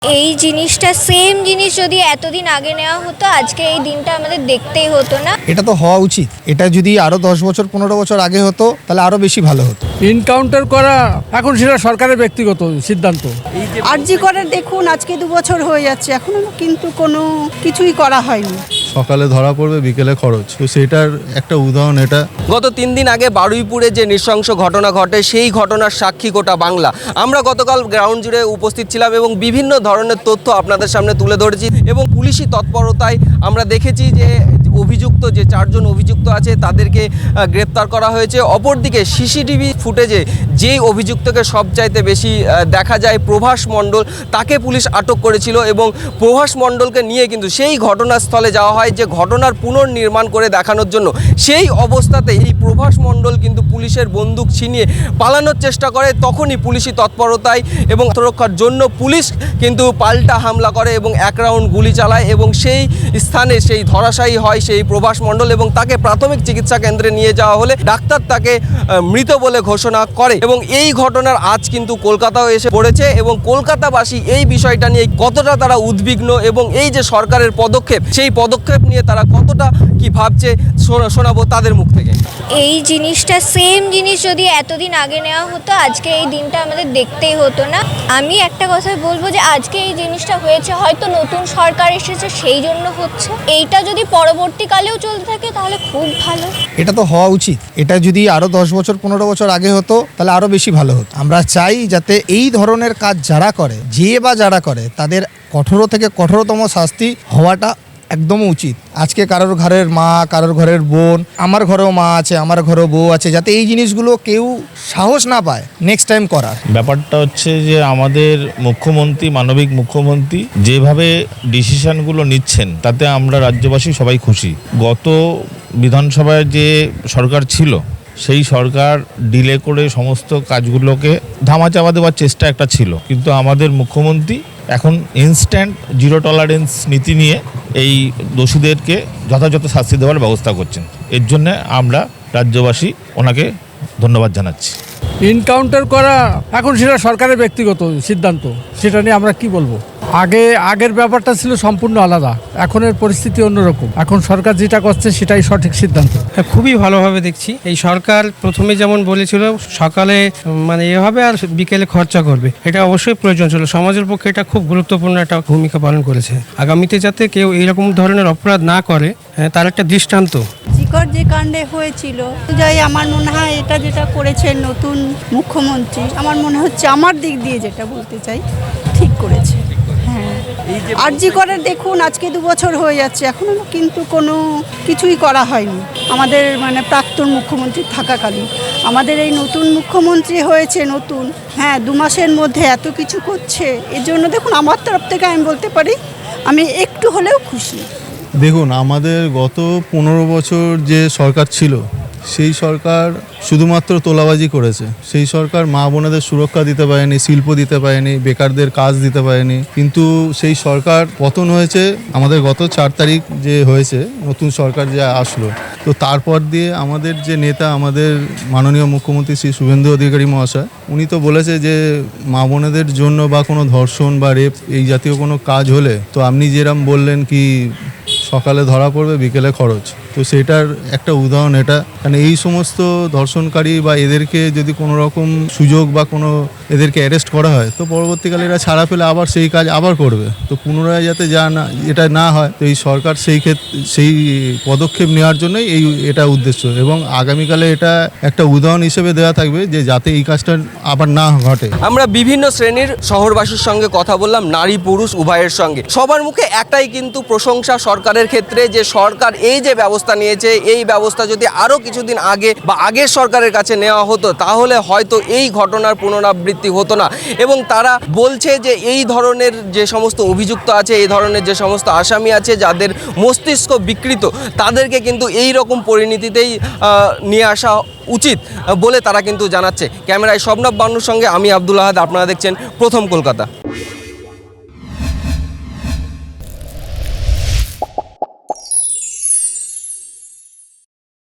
এই জিনিসটা সেম জিনিস যদি এতদিন আগে নেওয়া হতো আজকে এই দিনটা আমাদের দেখতেই হতো না। এটা তো হওয়া উচিত। এটা যদি আরো 10 বছর 15 বছর আগে হতো তাহলে আরো বেশি ভালো হতো। এনকাউন্টার করা এখন সেটা সরকারের ব্যক্তিগত সিদ্ধান্ত। আরজি করে দেখুন, আজকে 2 বছর হয়ে যাচ্ছে, এখনো কিন্তু কোনো কিছুই করা হয়নি। সকালে ধরা পড়বে, বিকেলে খরচ, তো সেটার একটা উদাহরণ এটা। গত 3 দিন আগে বারুইপুরে যে নৃশংস ঘটনা ঘটে সেই ঘটনার সাক্ষী গোটা বাংলা। আমরা গতকাল গ্রাউন্ড জুড়ে উপস্থিত ছিলাম এবং বিভিন্ন ধরনের তথ্য আপনাদের সামনে তুলে ধরেছি এবং পুলিশি তৎপরতায় আমরা দেখেছি যে অভিযুক্ত যে 4 জন অভিযুক্ত আছে তাদেরকে গ্রেপ্তার করা হয়েছে। অপরদিকে সিসিটিভি ফুটেজে যেই অভিযুক্তকে সবচাইতে বেশি দেখা যায় প্রভাস মণ্ডল, তাকে পুলিশ আটক করেছিল এবং প্রভাস মণ্ডলকে নিয়ে কিন্তু সেই ঘটনাস্থলে যাওয়া হয় যে ঘটনার পুনর্নির্মাণ করে দেখানোর জন্য। সেই অবস্থাতে এই প্রভাস মণ্ডল কিন্তু পুলিশের বন্দুক ছিনিয়ে পালানোর চেষ্টা করে। তখনই পুলিশি তৎপরতায় এবং আত্মরক্ষার জন্য পুলিশ কিন্তু পাল্টা হামলা করে এবং 1 রাউন্ড গুলি চালায় এবং সেই স্থানে সেই ধরাশায়ী হয় সেই প্রভাস মণ্ডল এবং তাকে প্রাথমিক চিকিৎসা কেন্দ্রে নিয়ে যাওয়া হলে ডাক্তার তাকে মৃত বলে ঘোষণা করে। এবং এই ঘটনার আজ কিন্তু কলকাতাও এসে পড়েছে এবং কলকাতাবাসী এই বিষয়টা নিয়ে কতটা তারা উদ্বিগ্ন এবং এই যে সরকারের পদক্ষেপ সেই পদক্ষেপ নিয়ে তারা কতটা কি ভাবছে শোনাবো তাদের মুখ থেকে। এই জিনিসটা সেম জিনিস যদি এতদিন আগে নেওয়া হতো আজকে এই দিনটা আমাদের দেখতেই হতো না। আমি একটা কথা বলবো যে আজকে এই জিনিসটা হয়েছে, হয়তো নতুন সরকার এসেছে সেই জন্য হচ্ছে। এইটা যদি পরবর্তীকালেও চলতে থাকে তাহলে খুব ভালো। এটা তো হওয়া উচিত। এটা যদি আরো 10 বছর 15 বছর আগে হতো তাহলে আরো বেশি ভালো হতো। আমরা চাই যাতে এই ধরনের কাজ যারা করে, যারা করে তাদের কঠোর থেকে কঠোরতম শাস্তি হওয়াটা একদম উচিত। আজকে কারোর ঘরের মা, কারোর ঘরের বোন, আমার ঘরেও মা আছে, আমার ঘরেও বউ আছে, যাতে এই জিনিসগুলো কেউ সাহস না পায় নেক্সট টাইম করার। ব্যাপারটা হচ্ছে যে আমাদের মুখ্যমন্ত্রী, মানবিক মুখ্যমন্ত্রী যেভাবে ডিসিশনগুলো নিচ্ছেন তাতে আমরা রাজ্যবাসী সবাই খুশি। গত বিধানসভায় যে সরকার ছিল সেই সরকার ডিলে করে সমস্ত কাজগুলোকে ধামাচাপা দেওয়ার চেষ্টা একটা ছিল, কিন্তু আমাদের মুখ্যমন্ত্রী এখন ইনস্ট্যান্ট 0 টলারেন্স নীতি নিয়ে এই দোষীদেরকে যথাযথ শাস্তি দেওয়ার ব্যবস্থা করছেন। এর জন্য আমরা রাজ্যবাসী ওনাকে ধন্যবাদ জানাচ্ছি। এনকাউন্টার করা এখন সেটা সরকারের ব্যক্তিগত সিদ্ধান্ত, সেটা নিয়ে আমরা কি বলবো। আগের ব্যাপারটা ছিল সম্পূর্ণ আলাদা, এখনের পরিস্থিতি অন্যরকম। এখন সরকার যেটা করছে সেটাই সঠিক সিদ্ধান্ত। হ্যাঁ, খুবই ভালোভাবে দেখছি। এই সরকার প্রথমে যেমন বলেছিল সকালে মানে এভাবে আর বিকেলে খরচা করবে, এটা অবশ্যই প্রয়োজন ছিল। সমাজের পক্ষে এটা খুব গুরুত্বপূর্ণ একটা ভূমিকা পালন করেছে। আগামীতে যাতে কেউ এইরকম ধরনের অপরাধ না করে তার একটা দৃষ্টান্ত। জিকর যে কাণ্ডে হয়েছিল, যাই আমার মনে হয় এটা যেটা করেছেন নতুন মুখ্যমন্ত্রী, আমার মনে হচ্ছে আমার দিক দিয়ে যেটা বলতে চাই ঠিক করেছে। হ্যাঁ, আরজি করে দেখুন, আজকে 2 বছর হয়ে যাচ্ছে, এখনো কিন্তু কোনো কিছুই করা হয়নি আমাদের মানে প্রাক্তন মুখ্যমন্ত্রী থাকাকালীন। আমাদের এই নতুন মুখ্যমন্ত্রী হয়েছে নতুন, হ্যাঁ 2 মাসের মধ্যে এত কিছু করছে। এর জন্য দেখুন আমার তরফ থেকে আমি বলতে পারি আমি একটু হলেও খুশি। দেখুন, আমাদের গত 15 বছর যে সরকার ছিল সেই সরকার শুধুমাত্র তোলাবাজি করেছে। সেই সরকার মা বোনেদের সুরক্ষা দিতে পারেনি, শিল্প দিতে পারেনি, বেকারদের কাজ দিতে পারেনি। কিন্তু সেই সরকার পতন হয়েছে আমাদের গত 4 তারিখ যে হয়েছে নতুন সরকার যে আসলো। তো তারপর দিয়ে আমাদের যে নেতা, আমাদের মাননীয় মুখ্যমন্ত্রী শ্রী শুভেন্দু অধিকারী মহাশয়, উনি তো বলেছে যে মা বোনেদের জন্য বা কোনো ধর্ষণ বা রেপ এই জাতীয় কোনো কাজ হলে, তো আপনি যেরকম বললেন কি সকালে ধরা পড়বে, বিকেলে খরচ, তো সেটার একটা উদাহরণ এটা। কারণ এই সমস্ত ধর্ষণকারী বা এদেরকে যদি কোনো রকম সুযোগ বা কোনো এদেরকে অ্যারেস্ট করা হয় তো পরবর্তীকালে এরা ছাড়া পেলে আবার সেই কাজ আবার করবে। তো পুনরায় যাতে এটা না হয়, তো এই সরকার সেই পদক্ষেপ নেওয়ার জন্যই এটা উদ্দেশ্য এবং আগামীকালে এটা একটা উদাহরণ হিসেবে দেওয়া থাকবে যে যাতে এই কাজটা আবার না ঘটে। আমরা বিভিন্ন শ্রেণীর শহরবাসীর সঙ্গে কথা বললাম, নারী পুরুষ উভয়ের সঙ্গে। সবার মুখে একটাই কিন্তু প্রশংসা সরকারের ক্ষেত্রে, যে সরকার এই যে ব্যবস্থা নিয়েছে এই ব্যবস্থা যদি আরও কিছুদিন আগে বা আগের সরকারের কাছে নেওয়া হতো তাহলে হয়তো এই ঘটনার পুনরাবৃত্তি হতো না। এবং তারা বলছে যে এই ধরনের যে সমস্ত অভিযুক্ত আছে, এই ধরনের যে সমস্ত আসামি আছে যাদের মস্তিষ্ক বিকৃত, তাদেরকে কিন্তু এই রকম পরিণতিতেই নিয়ে আসা উচিত বলে তারা কিন্তু জানাচ্ছে। ক্যামেরায় শবনব বান্নুর সঙ্গে আমি আব্দুল আহাদ, আপনারা দেখছেন প্রথম কলকাতা।